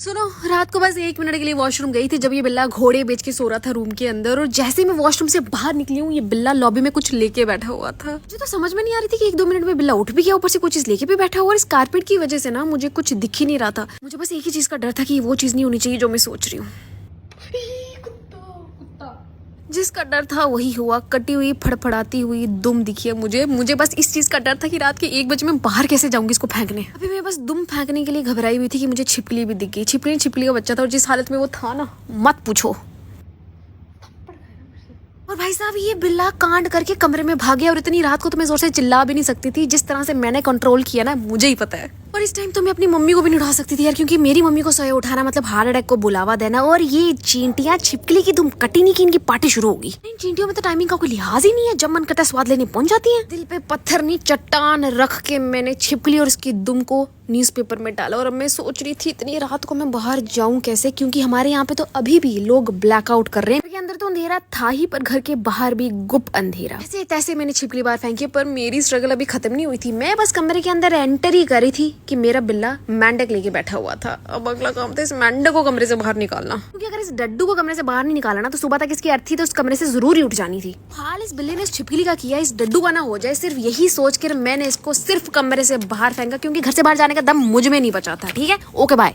सुनो, रात को बस 1 मिनट के लिए वॉशरूम गई थी जब ये बिल्ला घोड़े बेच के सो रहा था रूम के अंदर। और जैसे ही मैं वॉशरूम से बाहर निकली हूँ ये बिल्ला लॉबी में कुछ लेके बैठा हुआ था। मुझे तो समझ में नहीं आ रही थी कि 1-2 मिनट में बिल्ला उठ भी गया, ऊपर से कुछ चीज लेके भी बैठा हुआ। और इस कारपेट की वजह से ना मुझे कुछ दिख ही नहीं रहा था। मुझे बस एक ही चीज का डर था कि वो चीज नहीं होनी चाहिए जो मैं सोच रही हूँ। जिसका डर था वही हुआ। कटी हुई फड़फड़ाती हुई दुम दिखी है मुझे बस इस चीज का डर था कि रात के 1 बजे मैं बाहर कैसे जाऊंगी इसको फेंकने। अभी मैं बस दुम फेंकने के लिए घबराई हुई थी कि मुझे छिपकली भी दिख गई। छिपकली का बच्चा था और जिस हालत में वो था ना, मत पूछो। और भाई साहब ये बिल्ला कांड करके कमरे में भाग गया। और इतनी रात को तो मैं जोर से चिल्ला भी नहीं सकती थी। जिस तरह से मैंने कंट्रोल किया ना, मुझे ही पता है। और इस टाइम तो मैं अपनी मम्मी को भी नहीं उठा सकती थी यार, क्योंकि मेरी मम्मी को सोए उठाना मतलब हार्ट अटैक को बुलावा देना। और ये चींटियां छिपकली की धूम कटी नहीं कि इनकी पार्टी शुरू होगी। इन चींटियों में तो टाइमिंग का कोई लिहाज ही नहीं है। जब मन करता स्वाद लेने पहुंच जाती है। दिल पे पत्थर नहीं चट्टान रख के मैंने छिपकली और उसकी दुम को न्यूज़पेपर में डाला। और अब मैं सोच रही थी इतनी रात को मैं बाहर जाऊं कैसे, क्योंकि हमारे यहाँ पे तो अभी भी लोग ब्लैकआउट कर रहे हैं। घर के अंदर तो अंधेरा था ही, पर घर के बाहर भी गुप अंधेरा। ऐसे तैसे मैंने छिपकली बाहर फेंकी, पर मेरी स्ट्रगल अभी खत्म नहीं हुई थी। मैं बस कमरे के अंदर एंटर ही करी थी कि मेरा बिल्ला मेंढक लेके बैठा हुआ था। अब अगला काम था इस मेंढक को कमरे से बाहर निकालना, क्योंकि अगर इस डड्डू को कमरे से बाहर नहीं निकाला ना तो सुबह तक इसकी अर्थी तो उस कमरे से जरूर ही उठ जानी थी। हाल इस बिल्ले ने इस छिपकली का किया, इस डड्डू का ना हो जाए। सिर्फ यही सोच कर मैंने इसको सिर्फ कमरे से बाहर फेंका, क्योंकि घर से बाहर जाने का दम मुझ में नहीं बचा था। ठीक है, ओके बाय।